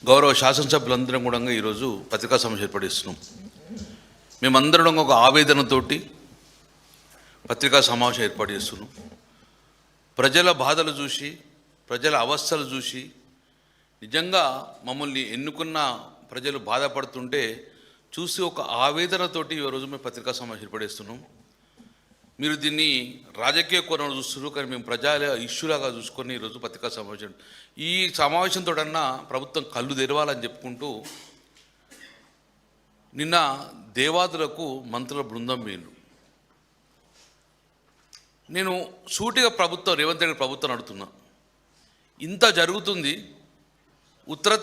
గౌరవ శాసనసభ్యులందరం కూడా ఈరోజు పత్రికా సమావేశం ఏర్పడిస్తున్నాం. మేమందరం ఒక ఆవేదనతోటి పత్రికా సమావేశం ఏర్పాటు చేస్తున్నాం. ప్రజల బాధలు చూసి, ప్రజల అవస్థలు చూసి, నిజంగా మమ్మల్ని ఎన్నుకున్న ప్రజలు బాధపడుతుంటే చూసి ఒక ఆవేదనతోటి ఈరోజు మేము పత్రికా సమావేశం ఏర్పడేస్తున్నాం. మీరు దీన్ని రాజకీయ కోణంలో చూస్తున్నారు, కానీ మేము ప్రజల ఇష్యూలాగా చూసుకొని ఈరోజు పత్రికా సమావేశం, ఈ సమావేశంతోటన్నా ప్రభుత్వం కళ్ళు తెరవాలని చెప్పుకుంటూ నిన్న దేవాదులకు మంత్రుల బృందం వేరు. నేను సూటిగా ప్రభుత్వం రేవంత్ రెడ్డి ప్రభుత్వం అడుగుతున్నా, ఇంత జరుగుతుంది, ఉత్తర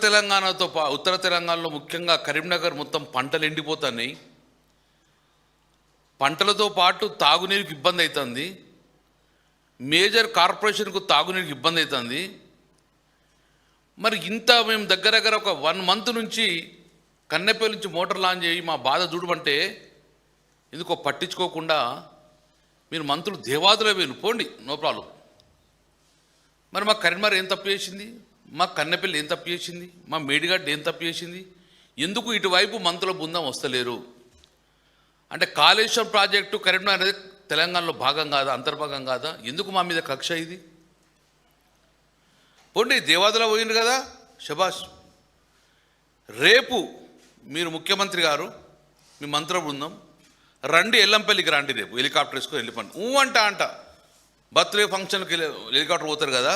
తెలంగాణలో ముఖ్యంగా కరీంనగర్ మొత్తం పంటలు ఎండిపోతున్నాయి, పంటలతో పాటు తాగునీరుకి ఇబ్బంది అవుతుంది, మేజర్ కార్పొరేషన్కు తాగునీరుకి ఇబ్బంది అవుతుంది. మరి ఇంత మేము దగ్గర ఒక 1 మంత్ నుంచి కన్నెపల్లి నుంచి మోటార్ లాంచ్ చేయి మా బాధ చూడమంటే ఎందుకో పట్టించుకోకుండా మీరు మంత్రులు దేవాదులో వేలు పోండి, నో ప్రాబ్లం. మరి మా కరీంనగర్ ఏం తప్పు చేసింది, మా కన్నెపల్లి ఏం తప్పు చేసింది, మా మేడిగడ్డ ఏం తప్పు చేసింది, ఎందుకు ఇటువైపు మంత్రుల బృందం వస్తలేరు? అంటే కాళేశ్వరం ప్రాజెక్టు కరీంనగర్ అనేది తెలంగాణలో భాగం కాదా, అంతర్భాగం కాదా? ఎందుకు మా మీద కక్ష ఇది? పోండి, దేవాదులో పోయింది కదా, శబాష్. రేపు మీరు ముఖ్యమంత్రి గారు, మీ మంత్రుల బృందం రండి, ఎల్లంపల్లికి రండి, రేపు హెలికాప్టర్ వేసుకొని వెళ్ళిపోండి. అంట బర్త్డే ఫంక్షన్కి హెలికాప్టర్ పోతారు కదా.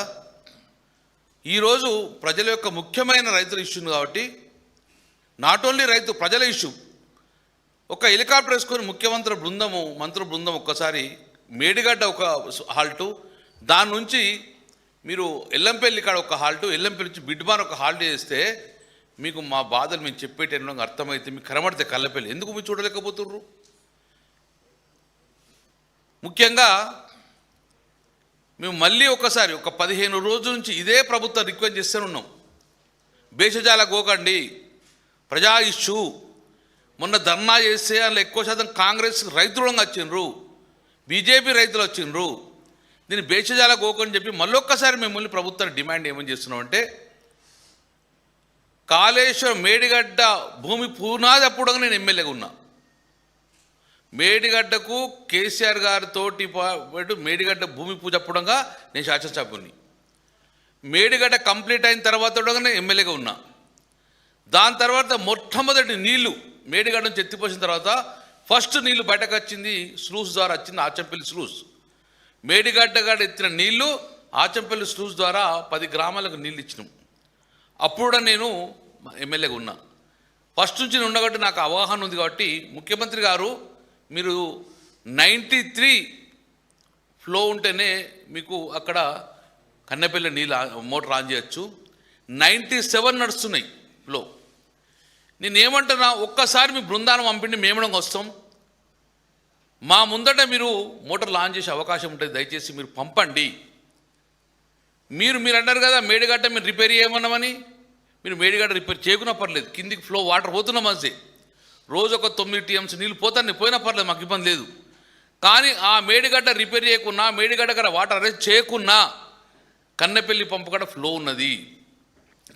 ఈరోజు ప్రజల యొక్క ముఖ్యమైన రైతుల ఇష్యూని కాబట్టి, నాట్ ఓన్లీ రైతు ప్రజల ఇష్యూ, ఒక హెలికాప్టర్ వేసుకొని మంత్రుల బృందం ఒక్కసారి మేడిగడ్డ ఒక హాల్టు, దాని నుంచి మీరు ఎల్లంపల్లి కాడ ఒక హాల్టు, ఎల్లంపల్లి నుంచి బిడ్మాన్ ఒక హాల్ట్ చేస్తే మీకు మా బాధలు మేము చెప్పేటప్పుడు అర్థమైతే మీకు కనబడితే కళ్ళపల్లి ఎందుకు మీరు చూడలేకపోతుర్రు? ముఖ్యంగా మేము మళ్ళీ ఒకసారి ఒక 15 రోజుల నుంచి ఇదే ప్రభుత్వం రిక్వెస్ట్ చేస్తూనే ఉన్నాం, భేషజాల గోకండి, ప్రజా ఇష్యూ. మొన్న ధర్నా చేస్తే అందులో ఎక్కువ శాతం కాంగ్రెస్ రైతులు వచ్చిండ్రు, బీజేపీ రైతులు వచ్చిండ్రు. దీన్ని భేషజాల గోకని చెప్పి మళ్ళొక్కసారి మిమ్మల్ని ప్రభుత్వాన్ని డిమాండ్ ఏమని చేస్తున్నామంటే, కాళేశ్వరం మేడిగడ్డ భూమి పునాది అప్పుడు నేను ఎమ్మెల్యేగా ఉన్నా, మేడిగడ్డకు కేసీఆర్ గారితోటి పాటు మేడిగడ్డ భూమి పూజ అప్పుడంగా నేను శాసనసభ్యుని, మేడిగడ్డ కంప్లీట్ అయిన తర్వాత నేను ఎమ్మెల్యేగా ఉన్నా. దాని తర్వాత మొట్టమొదటి నీళ్లు మేడిగడ్డ నుంచి ఎత్తిపోసిన తర్వాత ఫస్ట్ నీళ్లు బయటకు వచ్చింది స్లూస్ ద్వారా వచ్చింది, ఆచంపల్లి స్లూస్. మేడిగడ్డ గడ్డ ఎత్తిన నీళ్లు ఆచంపల్లి స్లూస్ ద్వారా 10 గ్రామాలకు నీళ్ళు ఇచ్చినాం. అప్పుడు నేను ఎమ్మెల్యేగా ఉన్నా. ఫస్ట్ నుంచి నేను ఉండబట్టి నాకు అవగాహన ఉంది. కాబట్టి ముఖ్యమంత్రి గారు మీరు 93 ఫ్లో ఉంటేనే మీకు అక్కడ కన్నెపల్లి నీళ్ళు మోటార్ ఆన్ చేయొచ్చు, 97 నడుస్తున్నాయి ఫ్లో. నేనేమంటున్నా, ఒక్కసారి మీ బృందాన్ని పంపిండి, మేము వస్తాం, మా ముందట మీరు మోటార్ లాంచ్ చేసే అవకాశం ఉంటుంది, దయచేసి మీరు పంపండి. మీరు అన్నారు కదా మేడిగడ్డ మీరు రిపేర్ చేయమన్నామని, మీరు మేడిగడ్డ రిపేర్ చేయకున్నా పర్లేదు, కిందికి ఫ్లో వాటర్ పోతున్నా మంచి, రోజు ఒక 9 TMC నీళ్ళు పోయినా పర్లేదు, మాకు ఇబ్బంది లేదు. కానీ ఆ మేడిగడ్డ రిపేర్ చేయకున్నా, మేడిగడ్డ కదా వాటర్ అరేంజ్ చేయకున్నా, కన్నెపల్లి పంపు కూడా ఫ్లో ఉన్నది,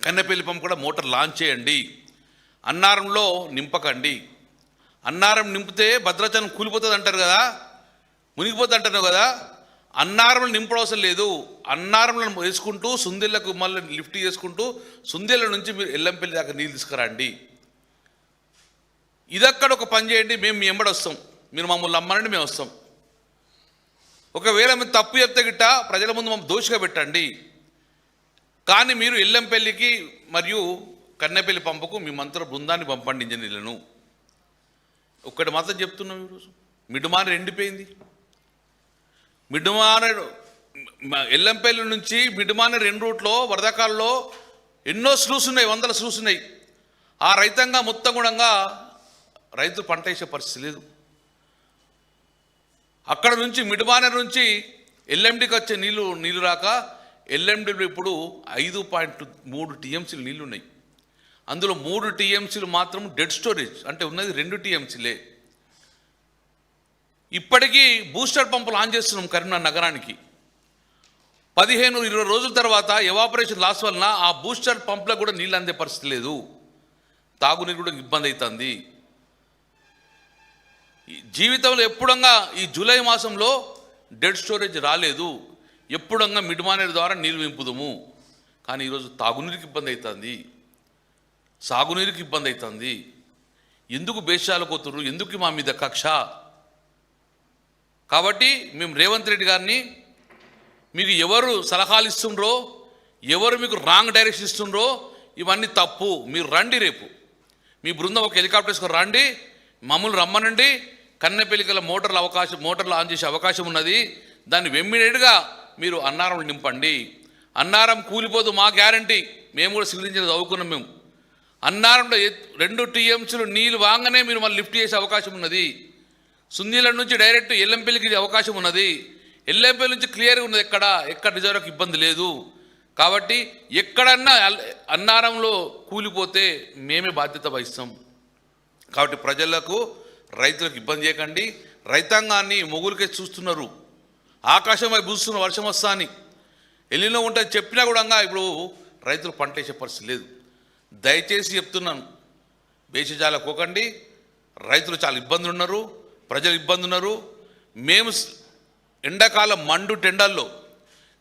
కన్నెపల్లి పంపు కూడా మోటార్ లాంచ్ చేయండి. అన్నారంలో నింపకండి, అన్నారం నింపితే భద్రాచలం కూలిపోతుంది అంటారు కదా, మునిగిపోతుంది అంటారు కదా. అన్నారంలో నింపడం లేదు, అన్నారంలో వేసుకుంటూ సుందిళ్లకు మళ్ళీ లిఫ్ట్ చేసుకుంటూ సుందిళ్ళ నుంచి మీరు ఎల్లంపల్లి దాకా నీళ్ళు తీసుకురండి. ఇదక్కడ ఒక పని చేయండి, మేము మీ ఎంబడి వస్తాం, మీరు మమ్మల్ని నమ్మనండి, మేము వస్తాం. ఒకవేళ మీరు తప్పు చెప్తే గిట్ట ప్రజల ముందు మమ్మల్ని దోషిగా పెట్టండి. కానీ మీరు ఎల్లంపల్లికి మరియు కన్నెపల్లి పంపుకు మీ మంత్రుల బృందాన్ని పంపండి, ఇంజనీర్లను. ఒక్కటి మాత్రం చెప్తున్నాం, ఈరోజు మిడ్మానర్ ఎండిపోయింది. మిడ్మానర్ ఎల్లంపల్లి నుంచి మిడ్మానర్ 2 రూట్లో వరదకాల్లో ఎన్నో స్లూస్ ఉన్నాయి, 100 స్లూస్ ఉన్నాయి. ఆ రైతాంగా మొత్తం కూడా రైతు పంట వేసే పరిస్థితి లేదు. అక్కడ నుంచి మిడ్మానర్ నుంచి ఎల్ఎండికి వచ్చే నీళ్ళు రాక ఎల్ఎండిలో ఇప్పుడు 5.3 TMC నీళ్ళు ఉన్నాయి. అందులో 3 TMC మాత్రం డెడ్ స్టోరేజ్, అంటే ఉన్నది 2 TMCలే. ఇప్పటికీ బూస్టర్ పంపులు ఆన్ చేస్తున్నాం కరీంనగర్ నగరానికి. 15-20 రోజుల తర్వాత ఎవాపరేషన్ లాస్ వలన ఆ బూస్టర్ పంప్లో కూడా నీళ్ళు అందే పరిస్థితి లేదు. తాగునీరు కూడా ఇబ్బంది అవుతుంది. జీవితంలో ఎప్పుడంగా ఈ జూలై మాసంలో డెడ్ స్టోరేజ్ రాలేదు. ఎప్పుడంగా మిడ్ మానేర్ ద్వారా నీళ్ళు వింపుదము. కానీ ఈరోజు తాగునీరుకి ఇబ్బంది అవుతుంది, సాగునీరుకి ఇబ్బంది అవుతుంది. ఎందుకు బేషాలు పోతున్నారు? ఎందుకు మా మీద కక్ష? కాబట్టి మేము రేవంత్ రెడ్డి గారిని, మీకు ఎవరు సలహాలు ఇస్తుండ్రో, ఎవరు మీకు రాంగ్ డైరెక్షన్ ఇస్తుండ్రో ఇవన్నీ తప్పు. మీరు రండి, రేపు మీ బృందం ఒక హెలికాప్టర్స్కి రండి, మమ్మల్ని రమ్మనండి. కన్నెపల్లికల మోటార్లు ఆన్ చేసే అవకాశం ఉన్నది. దాన్ని ఇమ్మీడియట్గా మీరు అన్నారం నింపండి. అన్నారం కూలిపోదు, మా గ్యారంటీ. మేము కూడా సివిల్ ఇంజనీర్ చదువుకున్నాం. మేము అన్నారంలో 2 TMCలు నీళ్ళు వాగానే మీరు మళ్ళీ లిఫ్ట్ చేసే అవకాశం ఉన్నది. సుందీల నుంచి డైరెక్ట్ ఎల్లంపల్లికి అవకాశం ఉన్నది. ఎల్లంపల్లి నుంచి క్లియర్గా ఉన్నది, ఎక్కడ రిజర్వ్కి ఇబ్బంది లేదు. కాబట్టి ఎక్కడన్నా అన్నారంలో కూలిపోతే మేమే బాధ్యత వహిస్తాం. కాబట్టి ప్రజలకు, రైతులకు ఇబ్బంది చేయకండి. రైతాంగాన్ని మొగులకే చూస్తున్నారు, ఆకాశం వైపు చూస్తున్న వర్షం వస్తా అని. ఎల్లిలో ఉంటుంది చెప్పినా కూడా ఇప్పుడు రైతులు పంట వేసే పరిస్థితి లేదు. దయచేసి చెప్తున్నాను, బేసిజాల పోకండి. రైతులు చాలా ఇబ్బందులు ఉన్నారు, ప్రజలు ఇబ్బంది ఉన్నారు. మేము ఎండాకాలం మండు టెండల్లో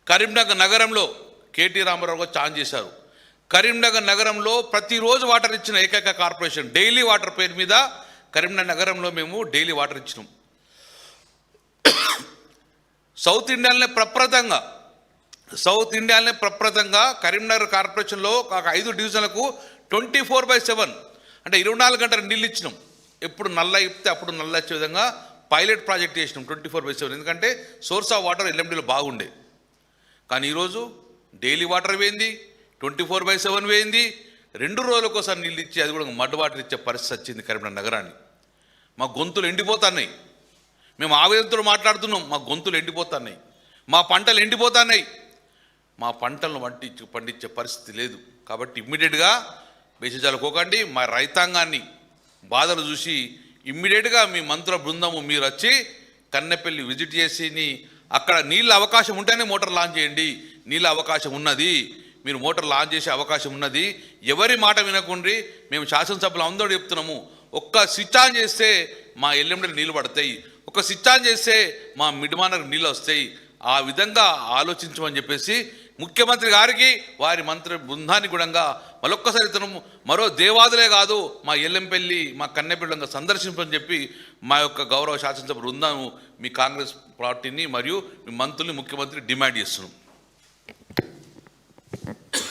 కరీంనగర్ నగరంలో కేటీ రామారావు గారు ఛాన్స్ చేశారు. కరీంనగర్ నగరంలో ప్రతిరోజు వాటర్ ఇచ్చిన ఏకైక కార్పొరేషన్. డైలీ వాటర్ పేరు మీద కరీంనగర్ నగరంలో మేము డైలీ వాటర్ ఇచ్చినాం. సౌత్ ఇండియాలోనే ప్రప్రథంగా కరీంనగర్ కార్పొరేషన్లో ఒక 5 డివిజన్లకు 24/7 అంటే 24 గంటలు నీళ్ళు ఇచ్చినాం. ఎప్పుడు నల్ల ఇప్పితే అప్పుడు నల్ల వచ్చే విధంగా పైలట్ ప్రాజెక్ట్ చేసినాం 24/7. ఎందుకంటే సోర్స్ ఆఫ్ వాటర్ ఎల్ఎండిలో బాగుండే. కానీ ఈరోజు డైలీ వాటర్ వేయింది, 24/7 వేయింది. 2 రోజులకోసారి నీళ్ళు ఇచ్చి అది కూడా మడ్ వాటర్ ఇచ్చే పరిస్థితి వచ్చింది కరీంనగర్ నగరాన్ని. మా గొంతులు ఎండిపోతున్నాయి. మేము ఆవేదనతో మాట్లాడుతున్నాం, మా గొంతులు ఎండిపోతున్నాయి, మా పంటలు ఎండిపోతున్నాయి. మా పంటలను పండించే పరిస్థితి లేదు. కాబట్టి ఇమ్మీడియట్గా బేసిజాలు పోకండి. మా రైతాంగాన్ని బాధలు చూసి ఇమ్మీడియట్గా మీ మంత్రుల బృందము మీరు వచ్చి కన్నెపల్లి విజిట్ చేసి అక్కడ నీళ్ళ అవకాశం ఉంటేనే మోటార్ లాంచ్ చేయండి. నీళ్ళ అవకాశం ఉన్నది, మీరు మోటార్ లాంచ్ చేసే అవకాశం ఉన్నది. ఎవరి మాట వినకుండ్రి. మేము శాసనసభలో అందరూ చెప్తున్నాము, ఒక్క స్విచ్ ఆన్ చేస్తే మా ఎల్ఎండిలో నీళ్ళు పడతాయి, ఒక స్విచ్ ఆన్ చేస్తే మా మిడ్మానర్ నీళ్ళు వస్తాయి. ఆ విధంగా ఆలోచించమని చెప్పేసి ముఖ్యమంత్రి గారికి, వారి మంత్రి బృందాన్ని కూడా మరొక్కసారి మరో దేవాదులే కాదు, మా ఎల్లంపల్లి, మా కన్నెపల్లి సందర్శించని చెప్పి మా యొక్క గౌరవ శాసనసభ బృందం మీ కాంగ్రెస్ పార్టీని మరియు మీ మంత్రుల్ని, ముఖ్యమంత్రి డిమాండ్ చేస్తున్నాం.